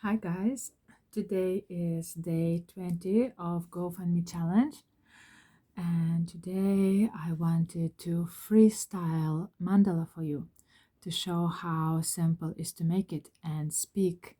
Hi guys, today is day 20 of GoFundMe Challenge, and today I wanted to freestyle mandala for you to show how simple it is to make it and speak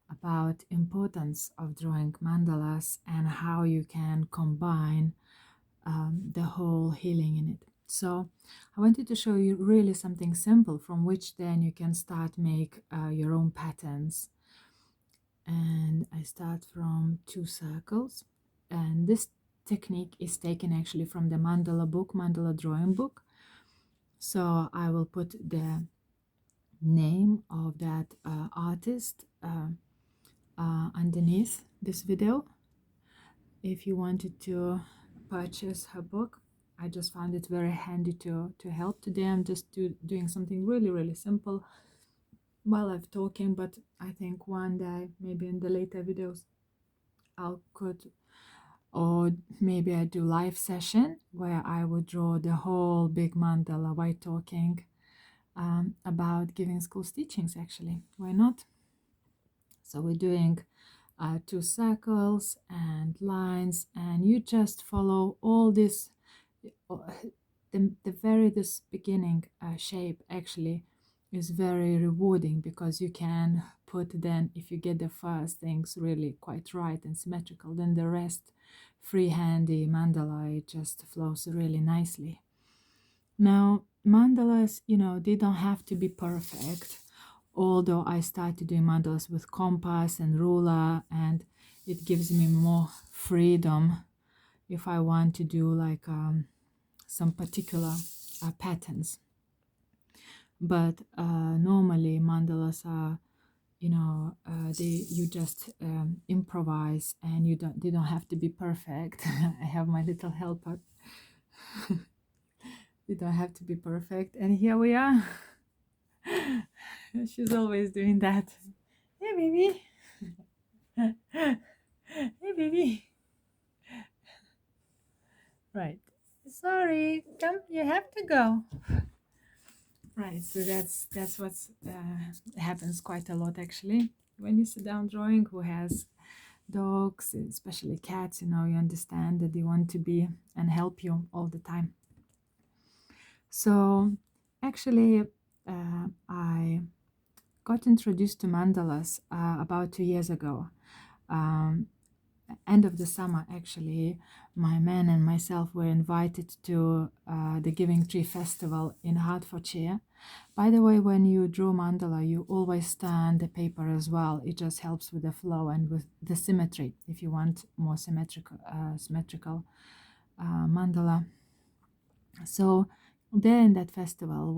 about importance of drawing mandalas and how you can combine the whole healing in it. So I wanted to show you really something simple from which then you can start make your own patterns. And I start from 2 circles, and this technique is taken actually from the mandala book, mandala drawing book. So I will put the name of that artist underneath this video. If you wanted to purchase her book, I just found it very handy to help today. I'm just doing something really simple while I'm talking, but I think one day, maybe in the later videos, or maybe I do live session where I would draw the whole big mandala while talking about giving school teachings. Actually, why not? So we're doing 2 circles and lines, and you just follow all this. This beginning shape actually is very rewarding, because you can put, then if you get the first things really quite right and symmetrical, then the rest freehandy mandala, it just flows really nicely. Now mandalas, they don't have to be perfect, although I started doing mandalas with compass and ruler, and it gives me more freedom if I want to do like some particular patterns. But normally mandalas are, you just improvise, and they don't have to be perfect. I have my little helper. They don't have to be perfect, and here we are. She's always doing that. Hey baby. Hey baby. Right. Sorry, come, you have to go. Right, so that's what's happens quite a lot actually when you sit down drawing. Who has dogs, especially cats, you understand that they want to be and help you all the time. So actually I got introduced to mandalas about 2 years ago. End of the summer, actually, my man and myself were invited to the Giving Tree Festival in Hertfordshire. By the way, when you draw mandala, you always turn the paper as well. It just helps with the flow and with the symmetry if you want more symmetrical mandala. So there in that festival,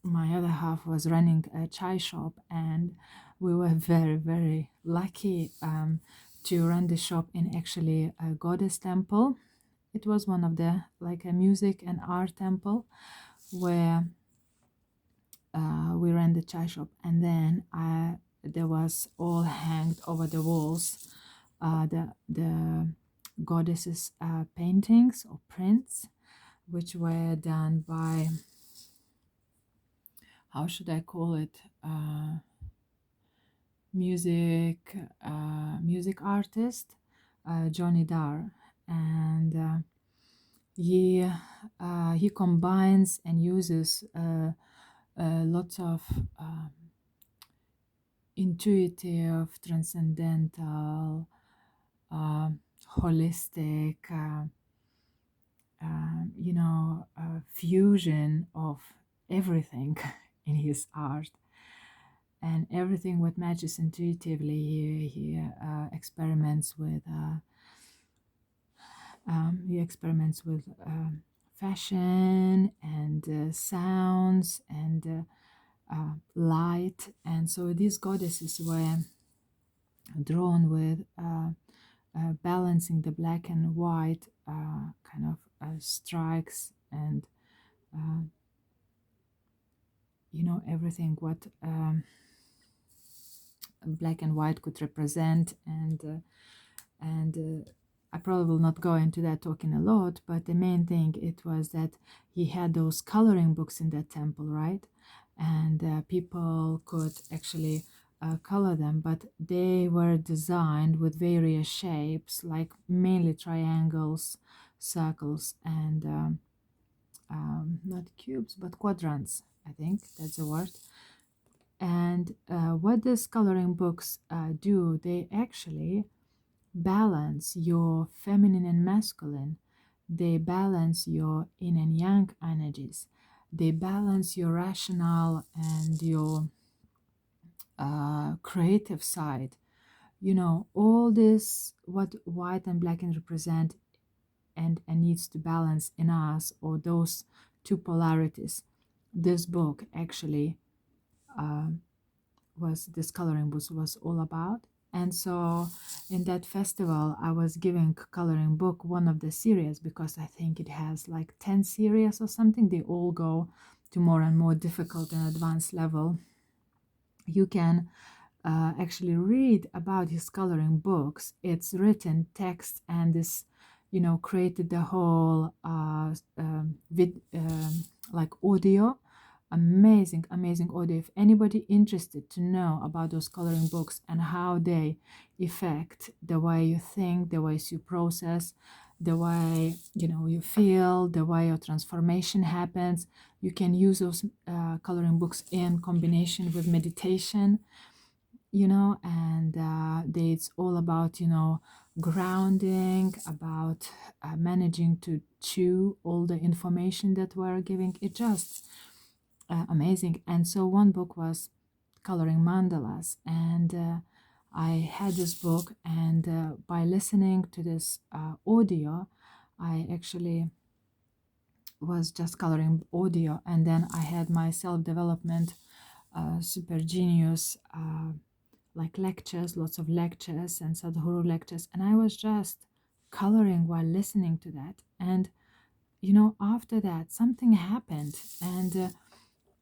my other half was running a chai shop, and we were very lucky to run the shop in actually a goddess temple. It was one of the like a music and art temple where we ran the chai shop, and then there was all hanged over the walls the goddesses paintings or prints, which were done by, how should I call it, music artist Johnny Dar. And he combines and uses lots of intuitive, transcendental, holistic fusion of everything in his art, and everything what matches intuitively. He experiments with fashion and sounds and light. And so these goddesses were drawn with balancing the black and white kind of strikes, and everything what black and white could represent. And I probably will not go into that talking a lot, but the main thing it was that he had those coloring books in that temple, right? And people could actually color them, but they were designed with various shapes, like mainly triangles, circles, and not cubes, but quadrants. I think that's the word. And what these coloring books do, they actually balance your feminine and masculine. They balance your yin and yang energies. They balance your rational and your creative side. You know, all this, what white and black can represent and needs to balance in us, or those two polarities. This book actually this coloring book was all about. And so in that festival, I was giving coloring book one of the series, because I think it has like 10 series or something. They all go to more and more difficult and advanced level. You can actually read about his coloring books. It's written text, and this, you know, created the whole like audio. Amazing audio. If anybody interested to know about those coloring books and how they affect the way you think, the ways you process, the way, you know, you feel, the way your transformation happens, you can use those coloring books in combination with meditation, you know. And it's all about, you know, grounding, about managing to chew all the information that we're giving. It just amazing. And so one book was coloring mandalas, and I had this book, and by listening to this audio, I actually was just coloring audio, and then I had my self-development super genius like lectures, lots of lectures and Sadhguru lectures, and I was just coloring while listening to that. And you know, after that something happened, and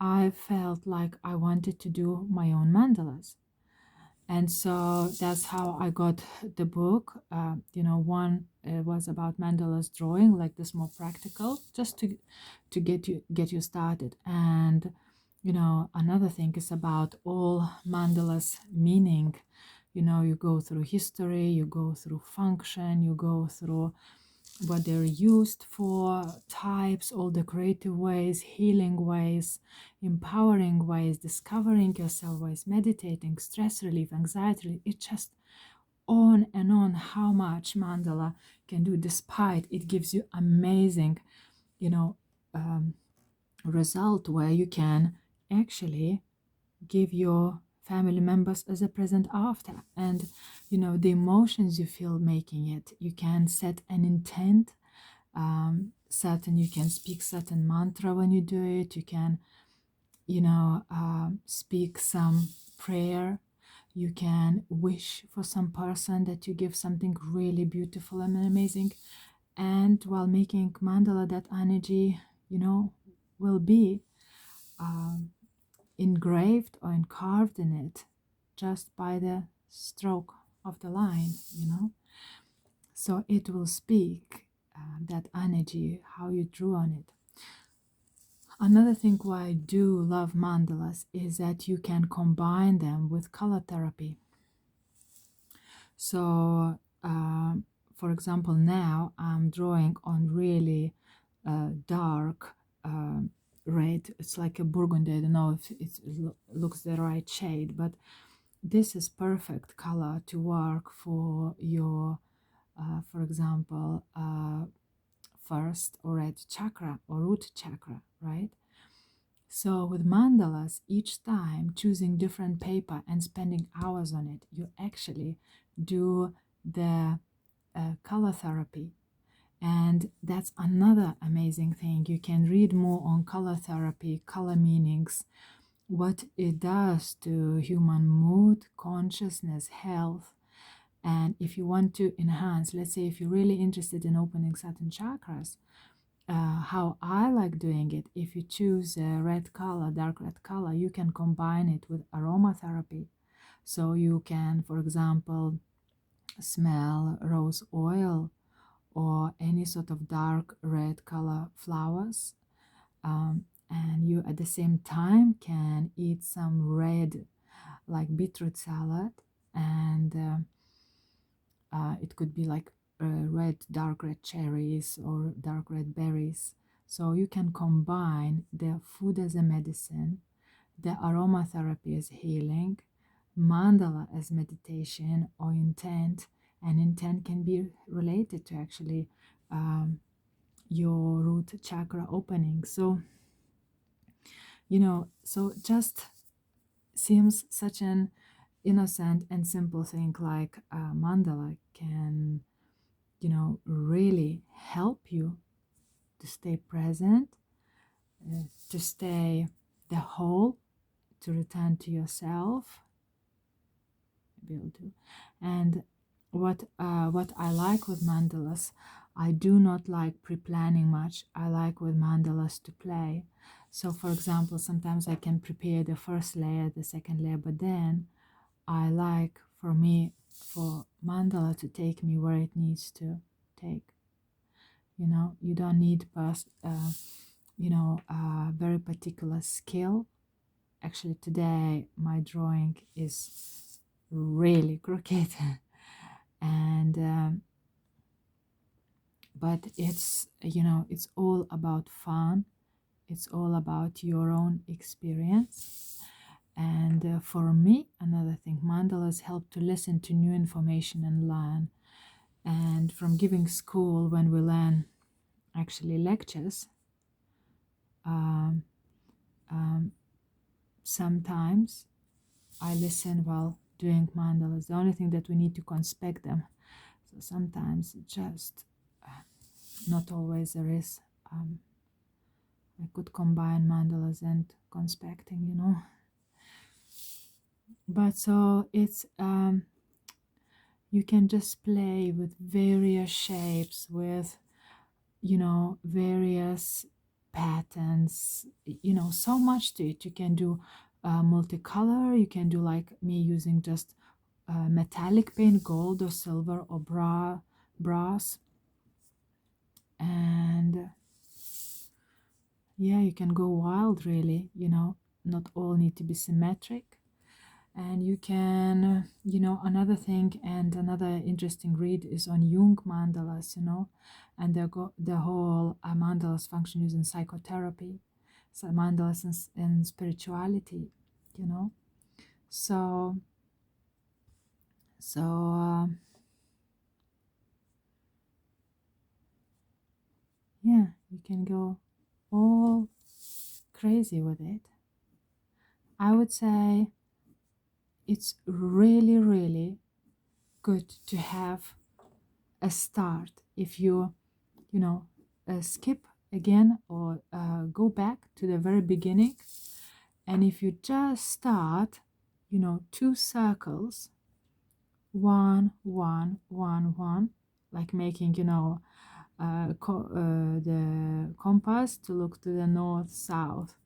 I felt like I wanted to do my own mandalas. And so that's how I got the book. You know, one was about mandalas drawing, like this more practical, just to get you started. And you know, another thing is about all mandalas meaning. You know, you go through history, you go through function, you go through what they're used for, types, all the creative ways, healing ways, empowering ways, discovering yourself ways, meditating, stress relief, anxiety relief. It's just on and on how much mandala can do, despite it gives you amazing, you know, result where you can actually give your family members as a present after. And you know, the emotions you feel making it, you can set an intent, certain, you can speak certain mantra when you do it, you can, you know, speak some prayer, you can wish for some person that you give something really beautiful and amazing. And while making mandala, that energy, you know, will be engraved or carved in it just by the stroke of the line, you know. So it will speak that energy, how you drew on it. Another thing why I do love mandalas is that you can combine them with color therapy. So, for example, now I'm drawing on really dark red. It's like a burgundy. I don't know if it looks the right shade, but this is perfect color to work for your, for example, first or red chakra or root chakra, right? So with mandalas, each time choosing different paper and spending hours on it, you actually do the color therapy. And that's another amazing thing. You can read more on color therapy, color meanings, what it does to human mood, consciousness, health. And if you want to enhance, let's say if you're really interested in opening certain chakras, how I like doing it, if you choose a red color, dark red color, you can combine it with aromatherapy. So you can, for example, smell rose oil or any sort of dark red color flowers, and you at the same time can eat some red like beetroot salad, and it could be like dark red cherries or dark red berries. So you can combine the food as a medicine, the aromatherapy as healing, mandala as meditation or intent, and intent can be related to actually your root chakra opening. So, so just seems such an innocent and simple thing like mandala can, really help you to stay present, to stay the whole, to return to yourself, be able to. And what I like with mandalas, I do not like pre-planning much. I like with mandalas to play. So for example, sometimes I can prepare the first layer, the second layer, but then I like for mandala to take me where it needs to take. You don't need very particular skill. Actually, today my drawing is really crooked, and but it's all about fun. It's all about your own experience. And for me, another thing, mandalas help to listen to new information and learn. And from giving school, when we learn actually lectures, um, um, sometimes I listen while doing mandalas. The only thing that we need to conspect them. So sometimes just not always there is. I could combine mandalas and conspecting. But so it's you can just play with various shapes, with various patterns, so much to it. You can do multicolor. You can do like me, using just metallic paint, gold or silver or brass. And yeah, you can go wild, really. Not all need to be symmetric. And you can, another thing, and another interesting read is on Jung mandalas, and the whole mandalas function using psychotherapy, so mandalas and spirituality, you know. So, yeah, you can go all crazy with it. I would say it's really, really good to have a start. If skip again or go back to the very beginning, and if you just start 2 circles, 1 1 1 1, like making the compass to look to the north, south,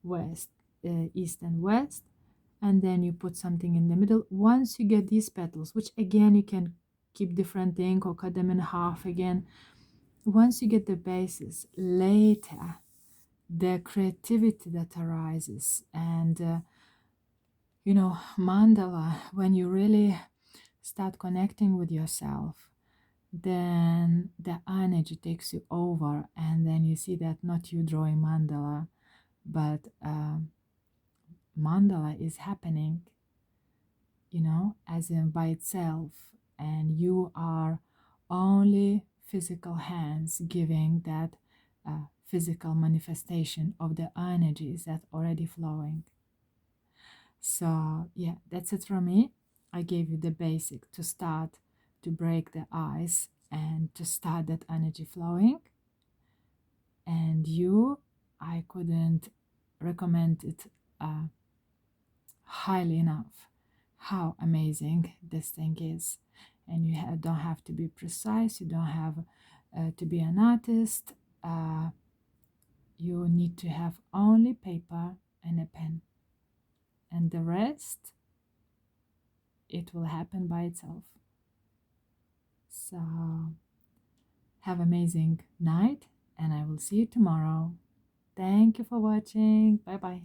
west, east and west, and then you put something in the middle. Once you get these petals, which again you can keep different thing or cut them in half again, once you get the basis, later the creativity that arises, and mandala, when you really start connecting with yourself, then the energy takes you over, and then you see that not you drawing mandala, but mandala is happening as in by itself, and you are only physical hands giving that physical manifestation of the energies that already flowing. So yeah, that's it from me. I gave you the basic to start to break the ice and to start that energy flowing. And I couldn't recommend it highly enough how amazing this thing is. And you don't have to be precise, you don't have to be an artist. You need to have only paper and a pen, and the rest, it will happen by itself. So have an amazing night, and I will see you tomorrow. Thank you for watching. Bye bye.